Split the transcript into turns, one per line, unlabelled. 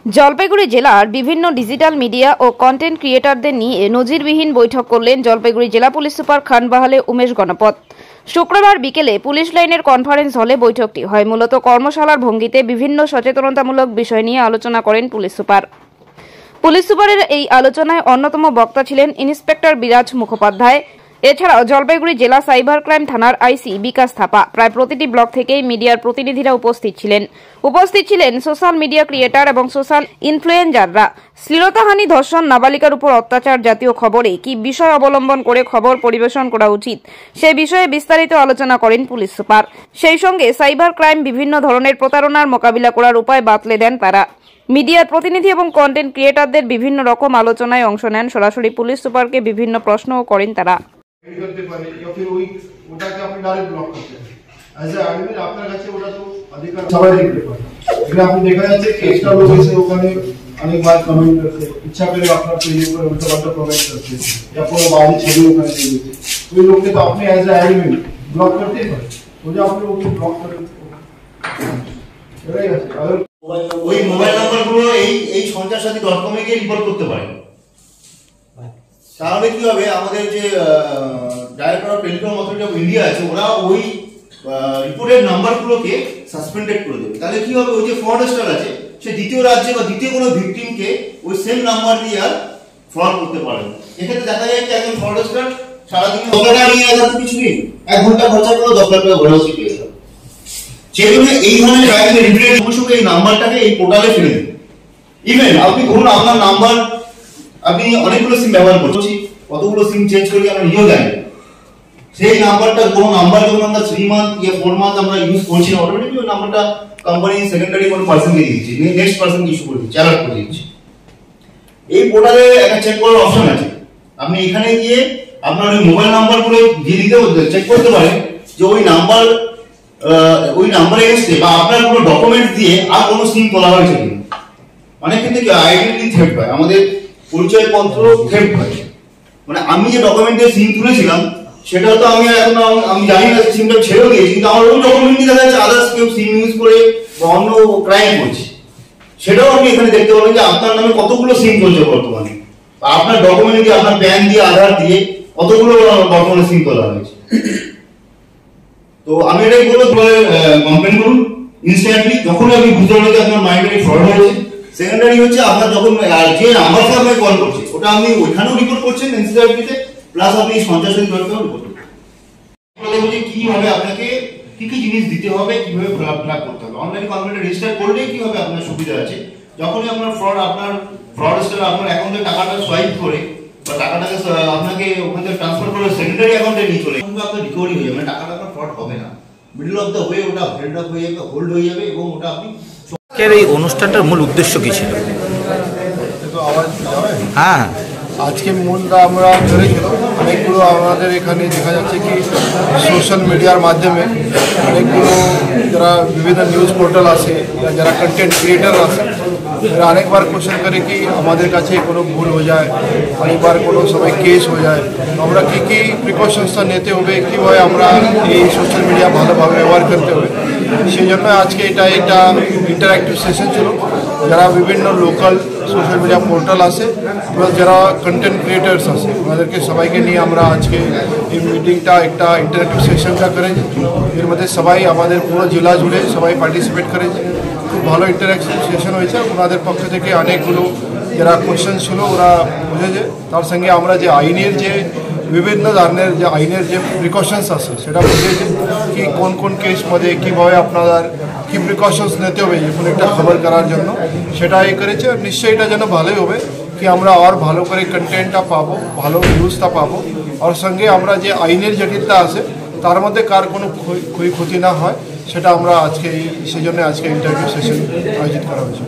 জলপাইগুড়ি জেলার বিভিন্ন digital media ও content ক্রিয়েটরদের নিয়ে নজিরবিহীন বৈঠক করলেন জলপাইগুড়ি জেলা পুলিশ সুপার খানবাহালে উমেশ গণপত। শুক্রবার বিকেলে পুলিশ লাইনের কনফারেন্স হলে বৈঠকটি হয়। মূলত কর্মশালার ভঙ্গিতে বিভিন্ন সচেতনতামূলক বিষয় নিয়ে আলোচনা করেন পুলিশ সুপার। পুলিশ সুপারের এই আলোচনায় অন্যতম বক্তা ছিলেন ইন্সপেক্টর বিরাজ মুখোপাধ্যায়। এছাড়াও জলপাইগুড়ি জেলা সাইবার ক্রাইম থানার আইসি বিকাশ থাপা। প্রায় প্রতিটি ব্লক থেকেই মিডিয়ার প্রতিনিধিরা উপস্থিত ছিলেন সোশ্যাল মিডিয়া ক্রিয়েটর এবং সোশ্যাল ইনফ্লুয়েন্সাররা। শ্লীলতাহানি, ধর্ষণ, নাবালিকার উপর অত্যাচার জাতীয় খবরে কি বিষয় অবলম্বন করে খবর পরিবেশন করা উচিত সে বিষয়ে বিস্তারিত আলোচনা করেন পুলিশ সুপার। সেই সঙ্গে সাইবার ক্রাইম, বিভিন্ন ধরনের প্রতারণার মোকাবিলা করার উপায় বাতলে দেন তারা। মিডিয়ার প্রতিনিধি এবং কন্টেন্ট ক্রিয়েটরদের বিভিন্ন রকম আলোচনায় অংশ নেন। সরাসরি পুলিশ সুপারকে বিভিন্ন প্রশ্নও করেন তারা।
करते पारे या फिर वही उठा के अपने डायरेक्ट ब्लॉक करते हैं एज ए एडमिन আপনার কাছে ওটা তো अधिकार সবাই দেখতে পারে। এখানে আপনি দেখা যাচ্ছে कि एक्स्ट्रा लोग এসে ওখানে অনেক বার কমেন্ট করতে ইচ্ছা করে আপনার পেজের উপর উল্টো-পাল্টা কমেন্ট করতে या কোনো বাজে ছবি ওখানে দিয়ে দিতে, ওই লোককে তো আপনি एज ए एडमिन ব্লক করতে পারেন। ওই যে আপনি ওকে ব্লক করেন এটাই আছে। আর
ওই মোবাইল নাম্বারগুলো এই সঞ্চারসাথী.com এ গিয়ে রিপোর্ট করতে পারেন। তাহলে কি হবে, আমাদের যে director of telecom authority of India আছে, ওরা ওই রিপোর্টের নাম্বারগুলোকে সাসপেন্ডেড করে দেবে। তাহলে কি হবে, ওই যে ফ্রডস্টার আছে সে দ্বিতীয় রাজ্যে বা দ্বিতীয় কোনো ভিকটিমকে ওই সেম নাম্বার দিয়ে আর ফ্রড করতে পারে। এক্ষেত্রে দেখা যায় যে একজন ফ্রডস্টার সারাদিন 10 টাকা নিয়ে যাচ্ছে, কিছু নেই, 1 ঘন্টা খরচা করে 10 লাখ টাকা ঘরে বসে পেয়ে যাবে। সেজন্য এই ধরনের জায়গায় রিপিটেড সমস্যাকে এই নাম্বারটাকে এই পোর্টালে ফেলে দিন। ইভেন আপনি ধরুন আপনার নাম্বার, আপনি অনেকগুলো সিম ব্যবহার করছি, কতগুলো সিম চেঞ্জ করি আমরা নিজেও জানি। সেই নাম্বারটা কোনো নাম্বার যখন আমরা 3 মান্থ ইয়া 4 মান্থ আমরা ইউজ করছি না, অটোমেটিক্যালি ওই নাম্বারটা কোম্পানি সেকেন্ডারি কোনো পারসনকে দিয়ে দিচ্ছে, নেক্সট পারসন ইস্যু করে দিচ্ছে, অ্যালার্ট করে দিচ্ছে। এই পোর্টালে একটা চেক করার অপশন আছে, আপনি এখানে গিয়ে আপনার ওই মোবাইল নাম্বারগুলো দিয়ে দিতে চেক করতে পারেন যে ওই নাম্বারে এসে বা আপনার কোনো ডকুমেন্ট দিয়ে আর কোনো সিম তোলা হয়েছে কিনা। অনেক ক্ষেত্রে কি আইডেন্টিটি থেফট হয়, আমাদের পরিচয়পত্র থেফট হয়। মানে আমি যে ডকুমেন্টে সিম তুলেছিলাম সেটা তো আমি জানি না, সিমটা ছেড়েও দিয়েছি, কিন্তু আমার ওই ডকুমেন্টটি দেখা যাচ্ছে আদার্স কেউ সিম ইউজ করে বা অন্য ক্রাইম করছে। সেটাও আপনি এখানে দেখতে পাবেন যে আপনার নামে কতগুলো সিম চলছে বর্তমানে, বা আপনার ডকুমেন্ট দিয়ে, আপনার প্যান দিয়ে, আধার দিয়ে কতগুলো বর্তমানে সিম তোলা হয়েছে। তো আমি এটাই বলবো, কমপ্লেন করুন ইনস্ট্যান্টলি যখন আপনি বুঝতে পারবেন যে আপনার মাইন্ডে ফ্রড হয়েছে। সেকেন্ডারি হচ্ছে আপনার যখন যে নাম্বারটা আপনাকে কল করছে ওটা আপনি ওইখানেও রিপোর্ট করছেন এনসিআরপিতে, প্লাস আপনি সঞ্চারসাথী.com রিপোর্ট করছেন। কিভাবে আপনাকে কি কি জিনিস দিতে হবে, কিভাবে ফিল আপ করতে হবে। অনলাইন কমপ্লেন্ট রেজিস্টার করলেই কি হবে, আপনার সুবিধা আছে। যখনই আপনার ফ্রডস্টার আপনার অ্যাকাউন্টে টাকাটা সোয়াইপ করে বা টাকাটাকে আপনাকে ওখান থেকে ট্রান্সফার করে সেকেন্ডারি অ্যাকাউন্টে নিয়ে চলে আপনার রিকভারি হয়ে যাবে, মানে টাকাটা আপনার ফ্রড হবে না। মিডল অফ দ্য ওয়ে ওটা হেল্ড আপ হয়ে যাবে, হোল্ড হয়ে যাবে, এবং ওটা আপনি
এই অনুষ্ঠানটার মূল উদ্দেশ্য কি ছিল? হ্যাঁ,
আজকে মূলটা আমরা করেছিলাম, অনেকগুলো আমাদের এখানে দেখা যাচ্ছে কি সোশ্যাল মিডিয়ার মাধ্যমে অনেকগুলো যারা বিভিন্ন নিউজ পোর্টাল আছে, যারা কন্টেন্ট ক্রিয়েটার আছে, এরা অনেকবার কোশ্চেন করে কি আমাদের কাছে কোনো ভুল হয়ে যায়, অনেকবার কোনো সময় কেস হয়ে যায়, আমরা কী কী প্রিকশনসটা নিতে হবে, কীভাবে আমরা এই সোশ্যাল মিডিয়া ভালোভাবে ব্যবহার করতে হবে। সেই জন্য আজকে এটা ইন্টারঅ্যাক্টিভ সেশন ছিল। যারা বিভিন্ন লোকাল সোশ্যাল মিডিয়া পোর্টাল আছে প্লাস যারা কন্টেন্ট ক্রিয়েটার্স আছে, ওনাদেরকে সবাইকে নিয়ে আমরা আজকে এই মিটিংটা একটা ইন্টারঅ্যাক্টিভ সেশনটা করেছি। এর মধ্যে সবাই আমাদের পুরো জেলা জুড়ে সবাই পার্টিসিপেট করেছে। খুব ভালো ইন্টারঅ্যাক্টিভ সেশন হয়েছে। ওনাদের পক্ষ থেকে অনেকগুলো যারা কোশ্চেন ছিল ওরা বুঝেছে। তার সঙ্গে আমরা যে আইনের যে বিভিন্ন ধরনের যে আইনের যে প্রিকশনস আছে সেটা বুঝেছে কি কোন কোন কেস মধ্যে কীভাবে আপনাদের কী প্রিকশনস নিতে হবে যখন একটা খবর করার জন্য, সেটা করেছে। আর নিশ্চয়ই এটা যেন ভালোই হবে কি আমরা আর ভালো করে কন্টেন্টটা পাবো, ভালো নিউজটা পাবো, আর সঙ্গে আমরা যে আইনের জটিলতা আছে তার মধ্যে কার কোনো ক্ষয়ক্ষতি না হয় সেটা আমরা আজকে সেই জন্য আজকে ইন্টারভিউ সেশন আয়োজিত করা হয়েছে।